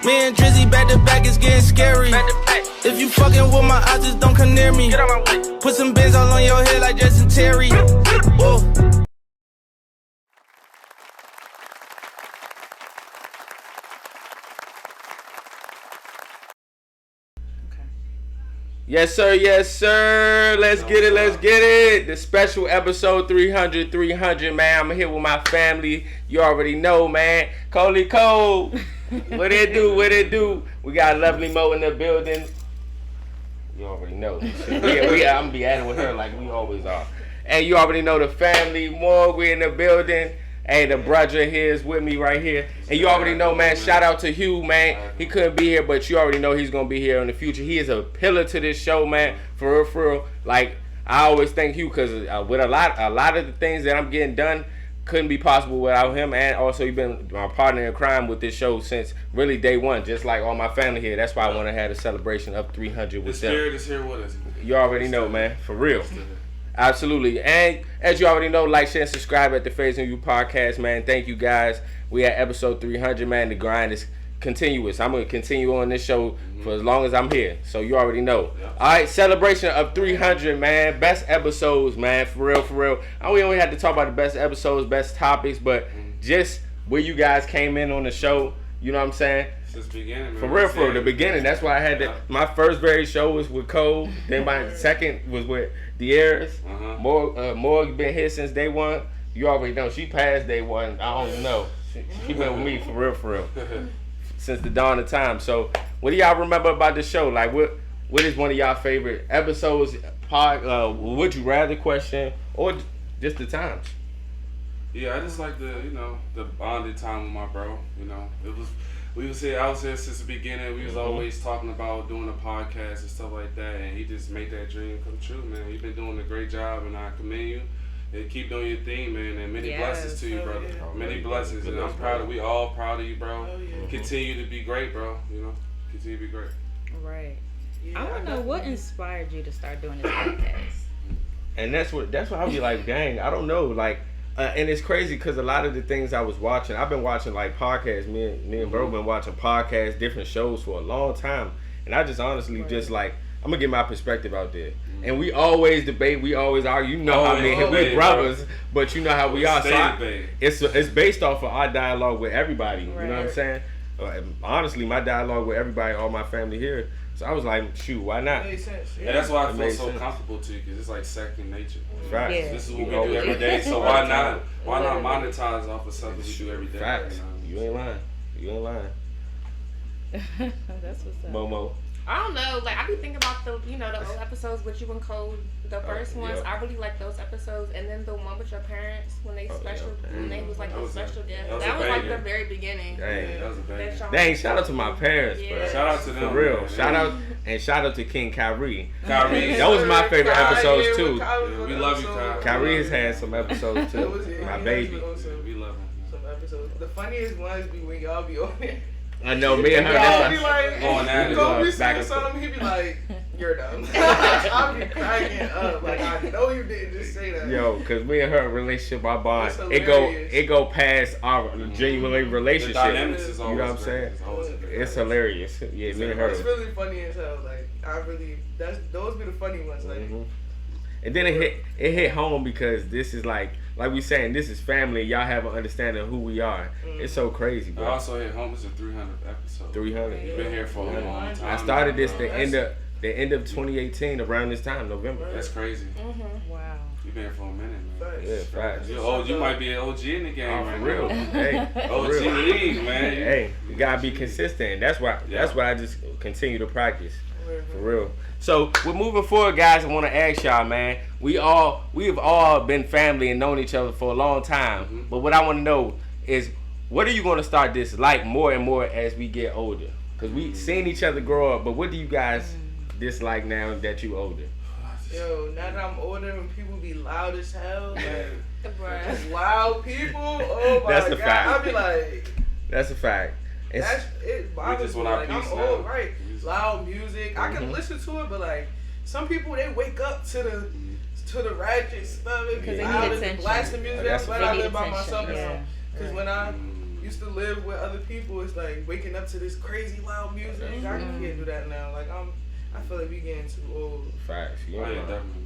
Me and Drizzy back to back, it's getting scary. If you fucking with my eyes, just don't come near me. Put some bins all on your head like Justin Terry. Whoa. Yes, sir. Yes, sir. Let's get it. Let's get it. The special episode 300, man. I'm here with my family. You already know, man. Coley Cole. What it do? What it do? We got Lovely Mo in the building. You already know. I'm going to be at it with her like we always are. And you already know the family. More, we in the building. Hey, the brother here is with me right here. And you already know, man, shout out to Hugh, man. He couldn't be here, but you already know he's going to be here in the future. He is a pillar to this show, man. For real. Like, I always thank Hugh because with a lot of the things that I'm getting done couldn't be possible without him. And also, he's been my partner in crime with this show since really day one, just like all my family here. That's why I want to have a celebration of 300 with them. The spirit is here with us. You already know, man. For real. Absolutely. And as you already know, like, share, and subscribe at the Faison You Podcast, man. Thank you, guys. We at episode 300, man. The grind is continuous. I'm going to continue on this show for as long as I'm here. So you already know. Yep. All right, celebration of 300, man. Best episodes, man. For real. We only had to talk about the best episodes, best topics, but just where you guys came in on the show, you know what I'm saying? Since the beginning, man. For real, the beginning. That's why I had my first very show was with Cole. Then my second was with D.Everyone Else. Morg been here since day one. You already know. She passed day one. I don't know. She been with me for real. Since the dawn of time. So, what do y'all remember about the show? Like, what is one of y'all favorite episodes? Would you rather question or just the times? Yeah, I just like the bonded time with my bro. I was here since the beginning. We was always talking about doing a podcast and stuff like that, and he just made that dream come true, man. You've been doing a great job, and I commend you. And keep doing your thing, man, and many blessings to you, brother. Many blessings, and I'm proud we all proud of you, bro. Continue to be great, bro. Continue to be great. Right. Yeah, I want to know what inspired you to start doing this podcast. And that's what I'll be like, dang, I don't know, like. And it's crazy because a lot of the things I was watching, I've been watching like podcasts. Me and bro been watching podcasts, different shows for a long time. And I just honestly just like, I'm going to get my perspective out there. And we always debate, we always argue. You know how we're brothers, but you know how we are. So it's based off of our dialogue with everybody. You know what I'm saying? Honestly, my dialogue with everybody, all my family here. So I was like, shoot, why not? It makes sense. Yeah, that's why I feel so comfortable to you, because it's like second nature. Right. Yeah. This is what we do every day, so why not monetize off of something we do every day? Facts. You ain't lying. That's what's up. Momo. I don't know, like I be thinking about the old episodes with you and Cole, the first ones. I really like those episodes, and then the one with your parents when they when they was like the special guest. That was like the very beginning. Dang, that was a baby. Dang, shout out to my parents, bro. Shout out to them, for real. Man. Shout out to King Kyrie. Kyrie, that was my favorite episodes too. Yeah, we love you, Kyrie. Kyrie has had some episodes too. My baby. We love him. Some episodes. The funniest ones be when y'all be on there. I know, me and her. Y'all be like, go be saying something, he be like, you're dumb. I'll be cracking up. Like, I know you didn't just say that. Yo, cause me and her relationship, our bond, it go past our genuine relationship. The dynamics is you know what I'm saying? It's hilarious. Yeah, me and her. It's really funny as hell. Like, those be the funny ones. Like. And then it hit home because this is like we saying, this is family. Y'all have an understanding of who we are. It's so crazy, bro. I also hit home. It's a 300th episode. 300. You've been here for a long time. I started this the end of 2018, around this time, November. That's crazy. Wow. You've been here for a minute, man. Yeah, facts. You might be an OG in the game, for right real. now. Hey, OG league, man. Hey, you gotta be consistent. That's why I just continue to practice. For real. So we're moving forward, guys. I want to ask y'all, man. We have all been family and known each other for a long time. But what I want to know is, what are you going to start dislike more and more as we get older? Because we seen each other grow up. But what do you guys dislike now that you older? Yo, now that I'm older and people be loud as hell, like Bruh. loud people. Oh my That's a god, fact. I be like, That's a fact. that's it. Bothers me. Like, I'm old, right? Loud music. I can listen to it, but like some people, they wake up to the ratchet stuff. Because they loud need and attention. blasting music. That's why I live by myself. Yeah. Because when I used to live with other people, it's like waking up to this crazy loud music. I can't do that now. Like I feel like we getting too old. Facts. You know, definitely.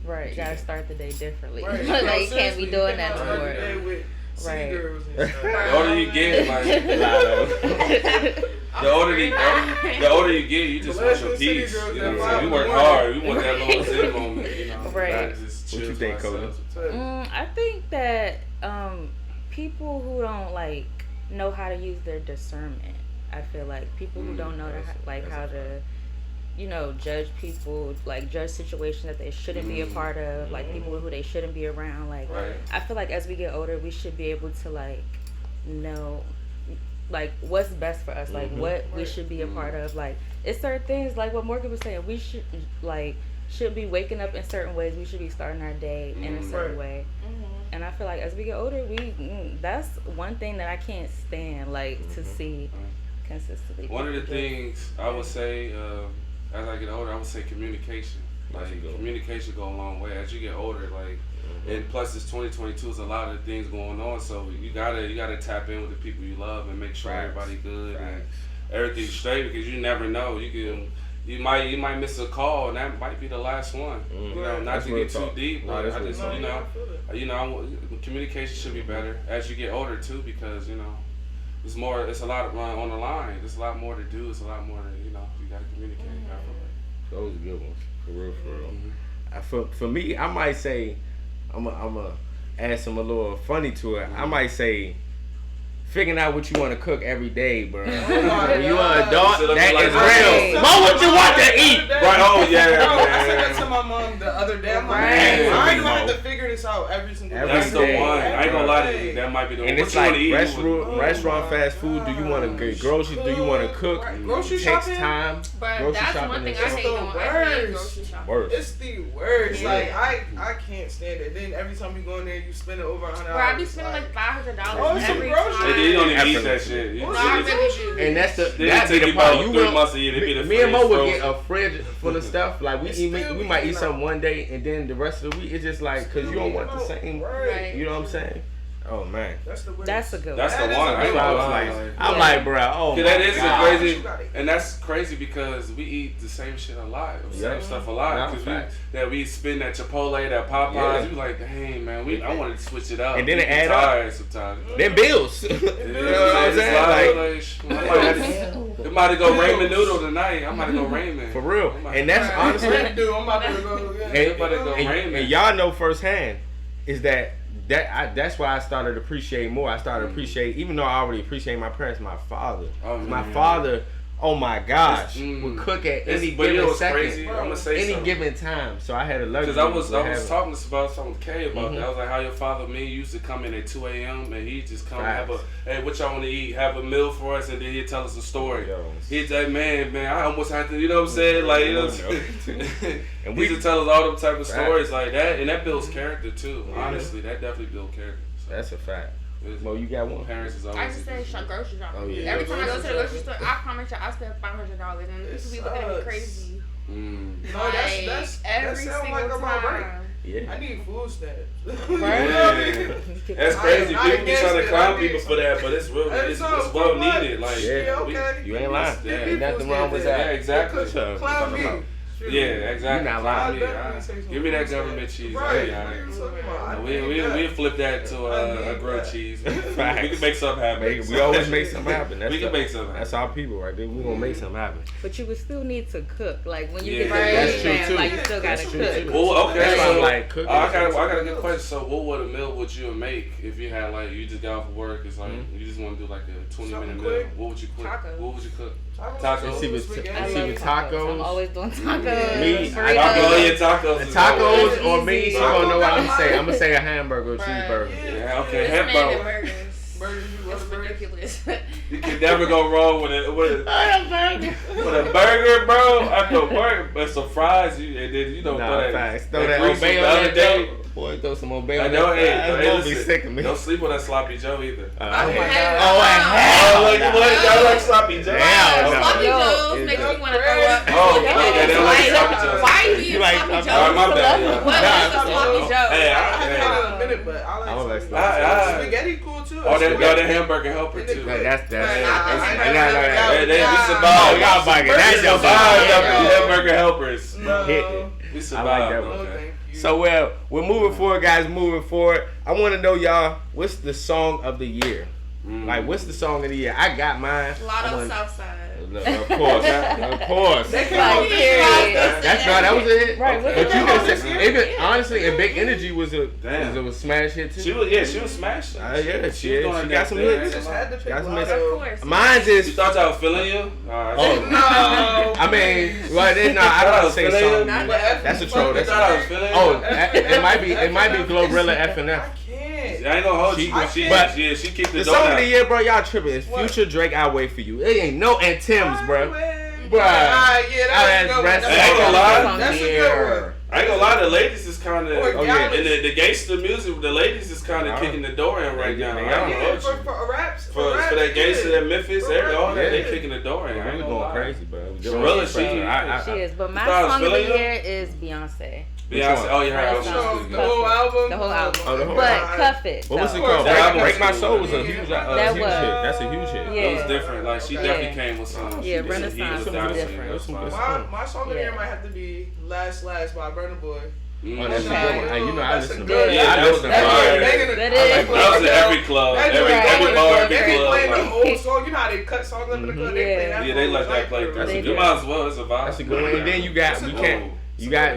Right, you gotta start the day differently. Right. Like you can't be doing that no more. Right. City girls and stuff. The older you get, like the older you get, you just want your peace. You know what I'm saying? We work hard. We want that little zen moment. You know. Right. Just what you think, Cody? I think that people who don't like know how to use their discernment. I feel like people who don't know how to, judge people, like judge situations that they shouldn't be a part of, like people who they shouldn't be around. Like, I feel like as we get older, we should be able to like know, like what's best for us, like what we should be a part of. Like, it's certain things, like what Morgan was saying, we should be waking up in certain ways. We should be starting our day in a certain way. And I feel like as we get older, that's one thing that I can't stand, like to see consistently. One of the things I would say, as I get older, I would say communication. Like communication go a long way. As you get older, like, and plus it's 2022, there's a lot of things going on. So you gotta tap in with the people you love and make sure everybody good and everything's straight, because you never know. You might miss a call, and that might be the last one. You know, not to get too deep, but I just communication should be better as you get older too, because it's a lot on the line. There's a lot more to do. It's a lot more to you got to communicate. Those are good ones, for real. For me, I might say, I'm a add a little funny to it. I might say, figuring out what you want to cook every day, bro. When you're an adult, that is real. Mom, what you want to eat? Right, oh yeah. I said that to my mom the other day. I'm like, I ain't gonna have to figure this out every single day. That's the one. I ain't gonna lie to you. That might be the one. And it's like restaurant fast food. Do you want to get groceries? Do you want to cook? Grocery shopping? Takes time. But that's one thing I hate on. I hate grocery shopping. It's the worst. Like I can't stand it. Then every time you go in there, you spend over $100. Bro, I be spending like $500 every time. You don't even eat that shit. And that's the part. Me and Mo would get a fridge full of stuff. Like we might eat something one day, and then the rest of the week it's just like, cause you don't want the same. Right. You know what I'm saying? Oh man, that's a good one. That's the one. I'm like, bro. Oh, that is crazy, and that's crazy because we eat the same shit a lot, same stuff a lot. Because we spend that Chipotle, that Popeyes. We like, dang man, I wanted to switch it up. And then it add up. Sometimes. Then bills. You know what I'm saying? It might have go ramen noodle tonight. I might have go ramen for real. And that's honestly, I'm about to go. And y'all know firsthand is that's why I started to appreciate more. I started to appreciate, even though I already appreciate my parents, my father. My father, oh my gosh, would cook at any given second, given time. So I had to learn. Because I was talking about something with Kay about that. I was like, how your father, me, used to come in at 2 a.m. and he'd just come hey, what y'all want to eat? Have a meal for us, and then he'd tell us a story. He'd say, man, I almost had to, you know what I'm saying? Like, you know, and we used to tell us all them type of stories like that, and that builds character too. Honestly, that definitely builds character. So. That's a fact. Mo, you got one? Parents is always. I just say grocery shopping. Oh, yeah. Every time I go to the grocery store, I promise you, I spend $500, and people be looking at me crazy. No, that's every single time. Yeah. I need food stamps. That's crazy. People be trying to clown people for that, but it's real. It's well needed. Like, you ain't lying. Ain't nothing wrong with that. Yeah, exactly. Clown me. Yeah, exactly. You're not lying. Give me that government cheese. Right. We'll flip that to a grilled cheese. We can make something happen. We always make something happen. We can make something happen. That's our people right there. We gonna make something happen. But you would still need to cook. Like when you get that's true too. like you still gotta cook. Well, okay. That's why So I'm like cooking. I got a good question. So what meal would you make if you had you just got off work? It's like you just want to do like a 20-minute meal. What would you cook? Tacos. What would you cook? Tacos. See with tacos. I'm always doing tacos. Me, tacos or me. You gonna know what I'm saying? I'm gonna say a hamburger or cheeseburger. Yeah, okay, hamburger. It's ridiculous. You can never go wrong with a burger, bro. After work, but some fries, and then throw that Obey on that day. Boy, throw some Obey on that. Hey, don't be sick of me. Don't sleep on that sloppy Joe either. Oh my God! Y'all like sloppy Joe? Sloppy Joes makes me want to throw up. Oh, yeah, they like sloppy Joes. Why are you you like. All right, my bad. What is the sloppy joke? Hey, I haven't had it in a minute, but I like spaghetti cool too. Oh, the hamburger helper too. That's They survived. Y'all bugging. That's your hamburger helpers. No. We survived. I like that one. Okay. So we're moving forward, guys. Moving forward. I want to know, y'all, what's the song of the year? Like, what's the song of the year? I got mine. Lotto Southside. Of course. That's right. That was it. Right. But you just even honestly, and Big Energy was a smash hit too. She was smashed. She got some hits. Just had to pick Of course. Mine's is. You thought I was feeling you? No. I mean, I don't say something. That's a troll. I thought I was feeling you. Oh, it might be Glorilla FNF. I can't. I ain't gonna hold you. She keeps the song of the year, bro. Y'all tripping. It's Future, Drake, I Wait For You. It ain't no and Tim's, bro. Yeah, that's a good one. I ain't gonna lie. That's a good one. I ain't gonna lie, the ladies is kind of, yeah. the gangster music, the ladies is kind of kicking the door in right now. For raps. For that gangster, that Memphis, all that, they kicking the door in. I ain't going crazy, bro. She is, but my song of the year is Beyonce. Beyonce, oh yeah, the whole album. The whole album. Oh, the whole but album. Cuff It. What was it called? Break My Soul was a huge hit. That's a huge hit. Yeah. It was different. Like she definitely came with some. Yeah, Renaissance was different. My song of the year might have to be Last by Burna Boy. Oh, that's a good one. You know, I listen to good. That was in every club. Every bar, every They club. playing the old song. You know how they cut songs up in the club? They play that. Yeah, they let that play. You might as well. It's a vibe. That's a good one. And then you got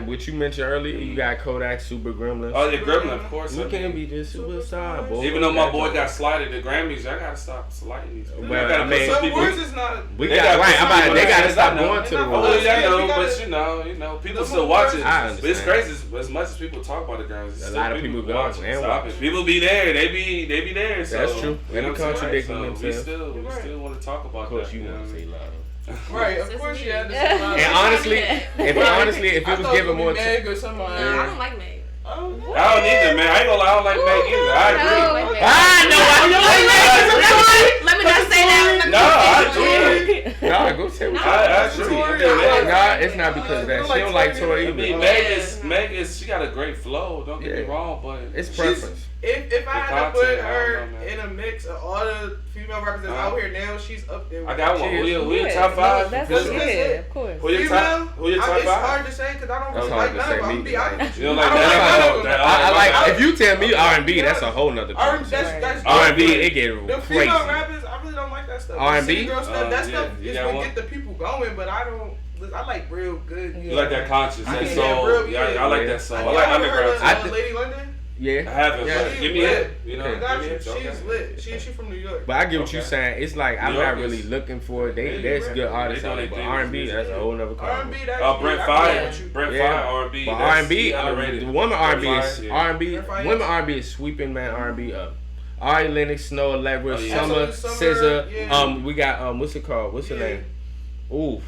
what you mentioned earlier. You got Kodak, Super Gremlin. Oh yeah, Gremlin, of course. You can't be this superstar, boy. Even though my boy got slighted at the Grammys, I gotta stop slighting these. Well, I mean, some words is not. They gotta stop going to the awards. awards. But you know, people still watch it. But it's crazy. As much as people talk about the Grammys, a lot of people go and watch. People be there. They be there. So, that's true. Every contradicting themselves. We still want to talk about that. Of course, you want to say loud. Right, of course you had to say loud. And honestly, if it was given more Meg or somebody. I don't like Meg. I don't either, man. I ain't gonna lie, I don't like Meg either. I agree. Let me not say that. No, I agree. No, go say what I agree. No, it's not because of that. She don't like Tori either. Meg is she got a great flow. Don't get me wrong, but it's preference. If I had to put her in a mix of all the female rappers that's out here now, she's up there. I got one. Who your top five? That's good, of course. Who your top five? It's hard to say because I don't really like none of them. I'm gonna be honest. You don't like that? I like. If you tell me R&B, that's a whole nother thing. R&B, it get the crazy. female rappers, I really don't like that stuff. R&B, that stuff is gonna get the people going, but I don't. I like real good. You like that conscious, that soul. Yeah, I like that soul. I like underground. Lady London. Yeah. I haven't. Yeah, give me it. You know, she's lit. She's from New York. But I get what you're saying. It's like I'm not really looking for it. There's good artists out there, but R&B, that's a whole nother conversation. Brent Fire, R&B. But R&B, the woman R&B is sweeping, man. R&B up. Ari Lennox, Snow, Allegra, Summer, SZA. We got what's it called? What's her name? Ooh.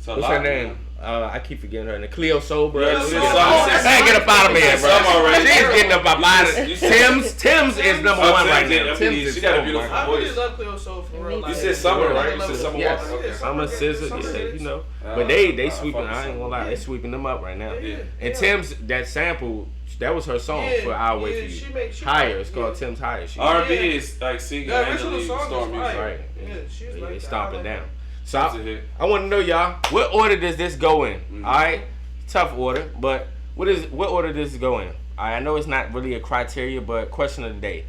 What's her name? I keep forgetting her name. Cleo Soul, bro. Hey, get up out of here, bro. She's getting up out of here. Tim's is number one right now. She got a beautiful voice. I really love Cleo Soul for real. You said Summer, right? You said Summer. Yes. Summer, SZA, yeah, you know. But they sweeping. I ain't gonna lie, they sweeping them up right now. And Tim's that sample. That was her song for I'll Wait For You. Higher. It's called Tim's Higher. R&B is like singing Angelique Storm music. Right. Yeah, she's like they stomping down. So I want to know, y'all, what order does this go in? All right, tough order, but what order does this go in? All right, I know it's not really a criteria, but question of the day: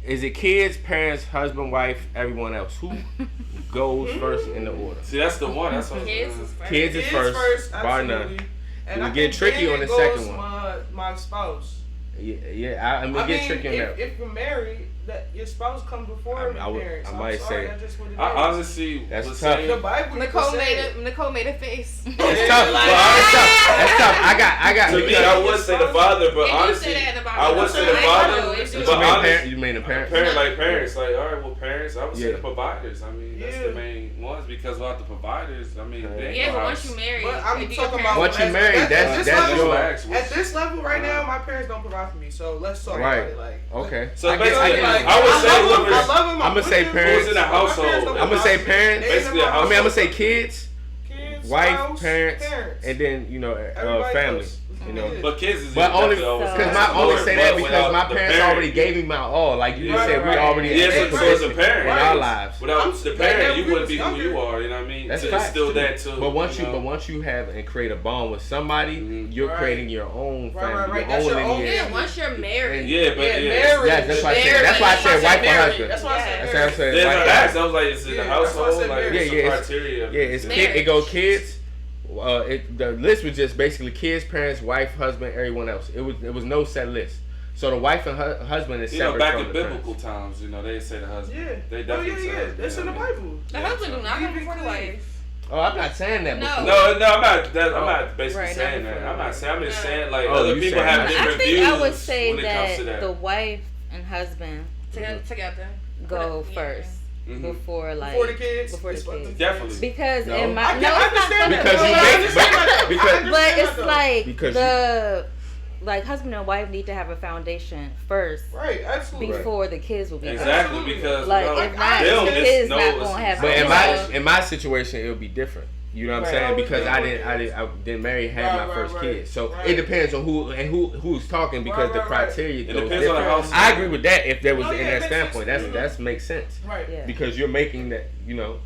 is it kids, parents, husband, wife, everyone else? Who goes first in the order? See, that's the one. That's what kids is first, bar none. And we get tricky on the second one. My spouse. Yeah, I'm gonna get tricky on that. If you're married, that your spouse comes before your parents. I might say. That's just what it is. I honestly, that's tough. The Bible Nicole made a face. It's tough. That's tough. I got. To me, I would say the father, but honestly, I would say the father. But honestly, you mean the parents? Parents, like all right, well, parents. I would say the providers. I mean, that's the main ones because without the providers, I mean, but once you marry, but I'm talking about once you married, that's your. At this level right now, my parents don't provide for me, so let's talk about it. Like, okay. So basically, I would say I love them. I'm gonna say parents. Who's in the household? I'm gonna say parents. Basically, a household. I'm gonna say kids. wife, spouse, parents, and then family. Else. You know, but kids is only because my only say that because my parents already gave me my all. Like you just said, we already so as a parent in our lives. Without the parent, you wouldn't be who you are. You know what I mean? That's still that too. But once you have and create a bond with somebody, you're creating your own family, your own lineage. Yeah, once you're married. Marriage. That's why I said. That's why I said wife or husband. That's why I said. That's what I said. I was like, it's in the household. Like, it's criteria. Yeah, it's it goes kids. The list was just basically kids, parents, wife, husband, everyone else. It was no set list. So the wife and husband is separate back from in the biblical parents. times, they say the husband. Yeah. They definitely say That's in the Bible. The husband do not come before the wife. Oh, I'm not saying that. No, I'm not basically saying that. I'm just saying like other people have different views. I would say when it comes to that. the wife and husband together go first. Before the kids. Definitely. Because no. in my I understand because but it's like because like husband and wife need to have a foundation first, right? Absolutely. Before the kids will be exactly because like if not, the kids not gonna have. But in my situation, it would be different. You know what I'm saying? Because I didn't marry and had my first kid. So it depends on who's talking because the criteria goes different. On the house. I agree with that if there was in that standpoint. That makes sense. Right. Yeah. Because you're making that,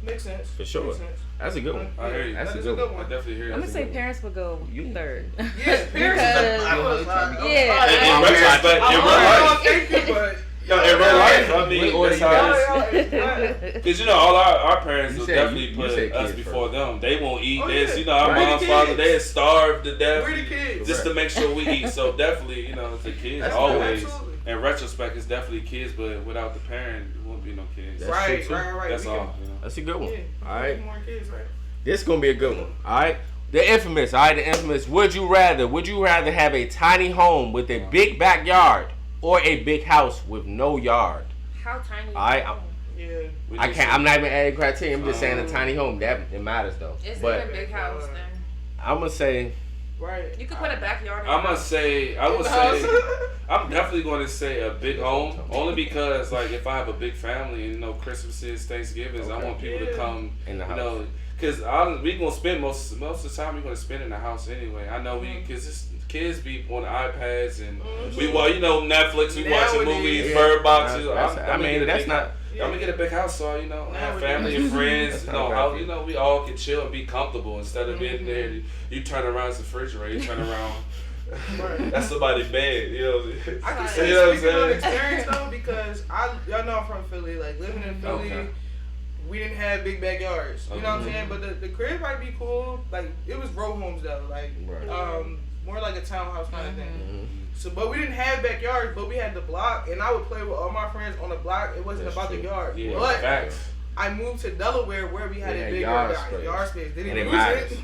makes sense. For sure. Makes sense. That's a good one. I hear you. That's a good one. I definitely hear you. I'm gonna say parents would go third. Yeah, parents. In retrospect, thank you, but. No, in real life, I mean, that's how because all our parents will definitely put us before them. They won't eat this. Our mom's father, they is starved to death just to make sure we eat. So definitely, it's the kids that's always. In retrospect, it's definitely kids, but without the parent, it won't be no kids. Right. That's all. That's a good one. Yeah, all right. More kids, right? This is gonna be a good one. All right. The infamous. All right. The infamous. Would you rather have a tiny home with a big backyard? Or a big house with no yard. How tiny? I can't. I'm not even adding criteria. I'm just saying a tiny home. That it matters though. It's in a big house then. I'm gonna say. Right. You could put a backyard. I'm gonna say. I'm definitely going to say a big home. Only because if I have a big family and Christmases, Thanksgivings, I want people to come in the house. Because we gonna spend most of the time we're gonna spend in the house anyway. I know because kids be on the iPads and Netflix. We watching movies, Bird Boxes. I'm gonna get a big house so have family and friends. We all can chill and be comfortable instead of being there. You turn around it's the refrigerator. You turn around. That's somebody's bed. I can say speaking of experience though because y'all know I'm from Philly. Like living in Philly. Okay. We didn't have big backyards, you know what I'm saying? But the crib might be cool. Like it was row homes though, more like a townhouse kind of thing. So, but we didn't have backyards, but we had the block, and I would play with all my friends on the block. It wasn't about the yard, but I moved to Delaware where we had a big yard space. Didn't use it.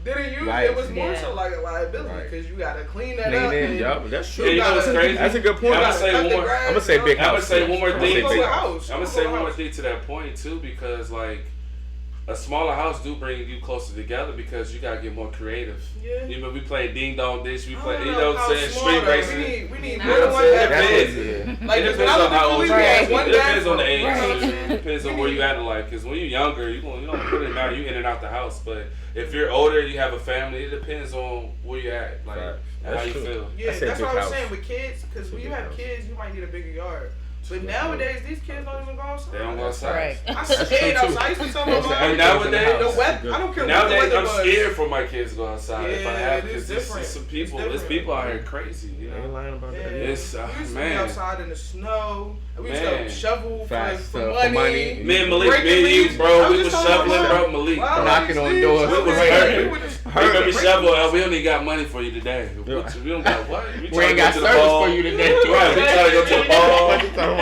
It was more so like a liability because you gotta clean that up. That's true. Yeah, what's crazy? That's a good point. I'm gonna say big house. I'm gonna say one more thing. I'm gonna say one more thing to that point too because a smaller house do bring you closer together because you gotta get more creative. Yeah. We play ding dong dish. We play, street racing. We need more than one depends. It depends on how old you are. It depends on the age. It depends on where you at in life. Because when you're younger, you don't really matter. You in and out the house. But if you're older, you have a family. It depends on where you're at, and how you feel. Yeah, that's what I was saying with kids. Because when you have kids, you might need a bigger yard. But nowadays, these kids don't even go outside. They don't go outside. Right. I'm scared outside. I used to tell my mom. Nowadays, I don't care nowadays, what the I'm weather scared for my kids to go outside. Yeah, if I have, it's different. There's people out here crazy. I ain't lying about that. We used to be outside in the snow. We used to shovel for money. Me and Malik, me and you, bro, we was shoveling, bro. Malik, knocking on doors. We was hurting. We shovel. We only got money for you today. We don't got what? We ain't got service for you today. Right, we try to go to the ball. I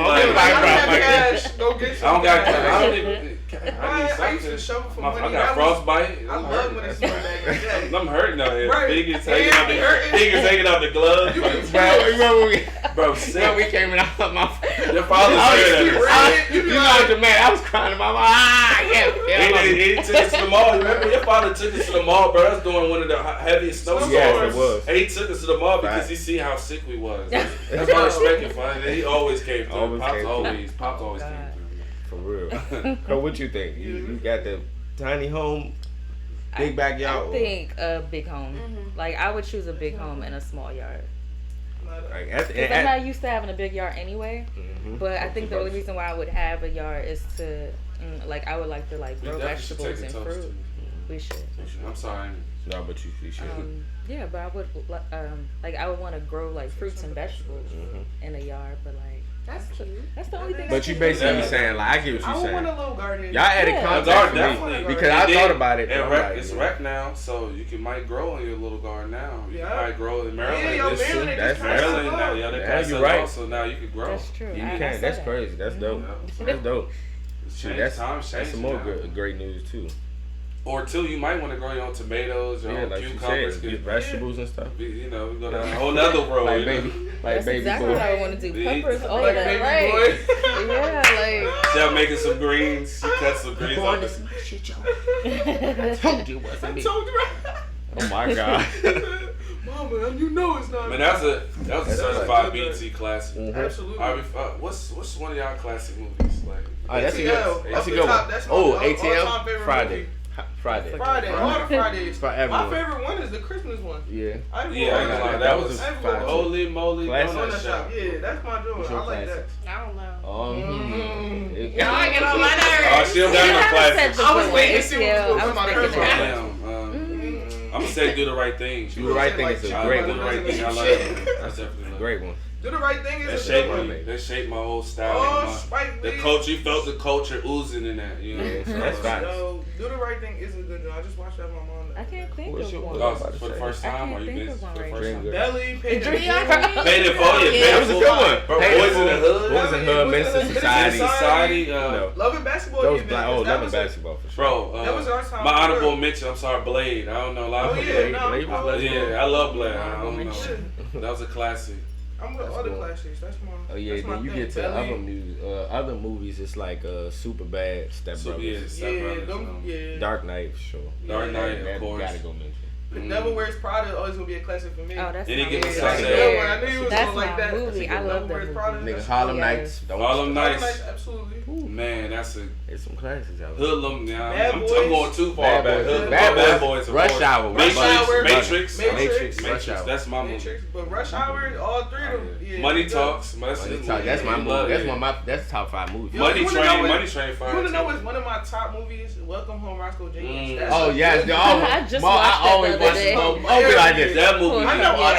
don't got. I don't even. I used to shovel for money. I got frostbite. I love when it's back. I'm hurting out here. Fingers hanging out the gloves. Bro, when we came in, your father said you know, man, I was crying to my mom. He took us to the mall. Remember, your father took us to the mall, bro. That's during one of the heaviest snowstorms. Yes, it was. And he took us to the mall because he see how sick we was. That's my respect for him. He always came through. Pops always came through. For real. So what you think? You got the tiny home Big backyard. I think a big home. Mm-hmm. Like I would choose a big home and a small yard. Because I'm not used to having a big yard anyway. Mm-hmm. But I think the only reason why I would have a yard is to, like, I would like to like grow vegetables and fruit. We should. I'm sorry. No, but you should. Yeah, but I would like I would want to grow like fruits and vegetables in a yard, but like. That's cute. That's the only thing. But you basically saying like I get what you're saying. I want a little garden. Y'all added context for me because I thought about it. It's rec now, so you might grow in your little garden now. You might grow in Maryland. That's Maryland now. Yeah, they passed it off, so now you can grow. That's true. You can. That's crazy. That's dope. That's dope. That's some more great news too. Or two, you might want to grow your own tomatoes, your own cucumbers, get vegetables and stuff. You know, we go down a whole nother road. Like baby, that's baby exactly boy. what I want to do. Peppers, all like that, baby right? boy. Yeah, like. She's making some greens. She cut some greens I told you it wasn't me. Oh my God. Mama, you know it's not. Man, that was a certified BT classic. Absolutely. What's one of y'all classic movies like? That's a good one. Oh, ATL Friday. Friday. All the Fridays. Forever. My favorite one is the Christmas one. Yeah. That was holy moly donut shop. Yeah, that's my joint. I like that. I don't know. Y'all get on my nerves. Oh, she don't got no classics. I was waiting to see what was going to come out. I'm gonna say Do the Right Thing. Do the Right Thing is a great one. Do the Right Thing. I love it. That's definitely a great one. Do the Right Thing is that shaped my whole style. The culture, you felt the culture oozing in that. You know, that's right. So, Do the Right Thing is a good one. I just watched that with my mom. I can't think of one. For the first time, or you been for the first time? Belly, Paid in Full. Yeah, that was a good one. Boys in the Hood. Boys in the Hood, Minister Society. Loving Basketball. Loving Basketball for sure. Bro, that was our time. My honorable mention. I'm sorry, Blade. I don't know a lot of Blade. Yeah, I love Blade. I don't know. That was a classic. I'm with all the classics. That's my. Oh yeah, then you get to other movies. It's like Super Bad, Step Brothers. Dark Knight for sure. Dark Knight, of course. Gotta go mention. The Devil Wears Prada always gonna be a classic for me. Oh, that's Any my given movie. Sunday. I knew you was gonna like that. Movie. I love that movie. Nigga, Harlem Nights. Harlem Nights. Absolutely. Man, that's It's some classics out there. Hoodlum. I'm going too far back. Bad Boys. Rush Hour. Matrix. Rush Hour. That's my movie. But Rush Hour, all three of them. Yeah, Money Talks. That's my movie. That's top 5 movies. Money Train. Fire. You wanna know what's one of my top movies? Welcome Home, Roscoe Jenkins. Oh yes, I just watched that the other day. Like this. That movie. I know all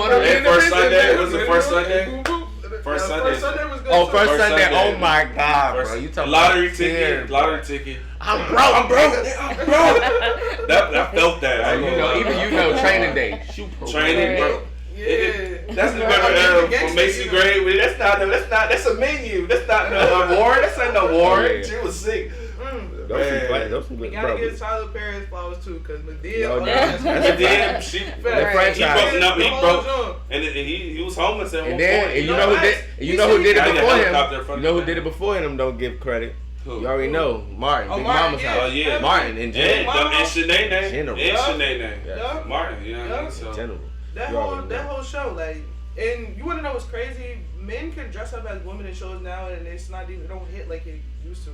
the words. First Sunday. Was the first Sunday? First Sunday was good. Oh, first Sunday. Oh my God, bro! You talking lottery ticket? I'm broke. That felt that. Even Training Day. Training, bro. Yeah, that's the better from Macy Gray. That's a menu. That's not no award. That's not no award. She was sick. Those some good. We gotta get Tyler Perry's flowers too, cause Medea. He broke, and he was homeless at one point. And you know who did it before him? You know who did it before him? Don't give credit. Who? You already know Martin. Big Mama's house. Oh yeah, Martin and Shanae. Martin. You know what I mean? So General. That whole show, like, and you wanna know what's crazy? Men can dress up as women in shows now, and it's not even, it don't hit like it used to.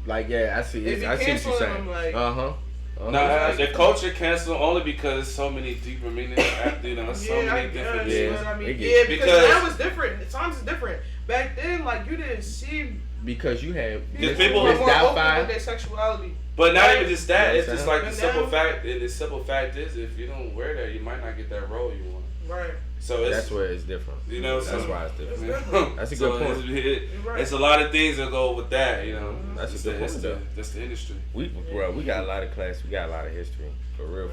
Like yeah, I see what you're saying. No, the culture canceled only because so many deeper meanings. So many different things. Because that was different. Times is different. Back then, like you didn't see because you had people were more open with their sexuality. But not even just that. It's just like the simple fact. And the simple fact is, if you don't wear that, you might not get that role you want. Right. So that's where it's different. You know, that's why it's different. That's a good point. It's a lot of things that go with that. You know, that's a good point. That's the industry. We got a lot of class. We got a lot of history. For real.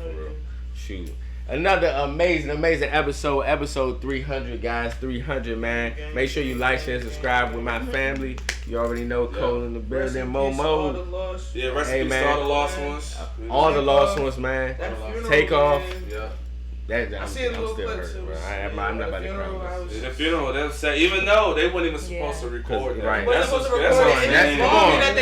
Shoot. Another amazing episode 300, guys. 300, man. Make sure you like, share, subscribe with my family. You already know Cole in the building, Momo. Yeah, rest in peace to all the lost ones. All the lost ones, man. Take off. Yeah. I see a little clips. I'm not about to cry. The funeral, that was sad. Even though they weren't even supposed to record that. Right.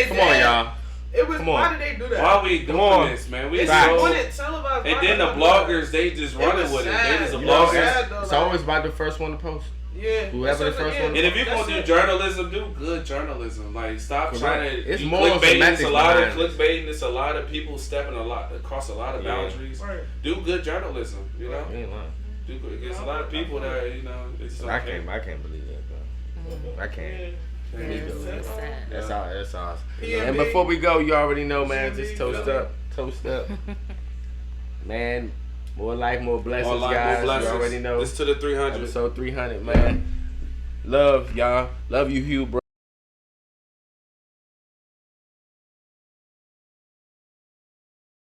Come on, y'all. It was, why did they do that? Why are we doing this, man? We wanted televised. And then the bloggers, they just running with it. They just a blogger. It's always about the first one to post. Yeah. Whoever the first one. And if you're going to do journalism, do good journalism. Like, stop trying to. It's more clickbaiting. It's a lot of clickbait. clickbaiting. It's a lot of people stepping across a lot of boundaries. Right. Do good journalism. You know. You ain't lying. There's a lot of people that It's okay. I can't believe that, bro. I can't. That's awesome. And before we go, you already know, man. Just toast up. Man, more life, more blessings, guys. You already know. This to the 300. Episode 300, man. Love, y'all. Love you, Hugh, bro.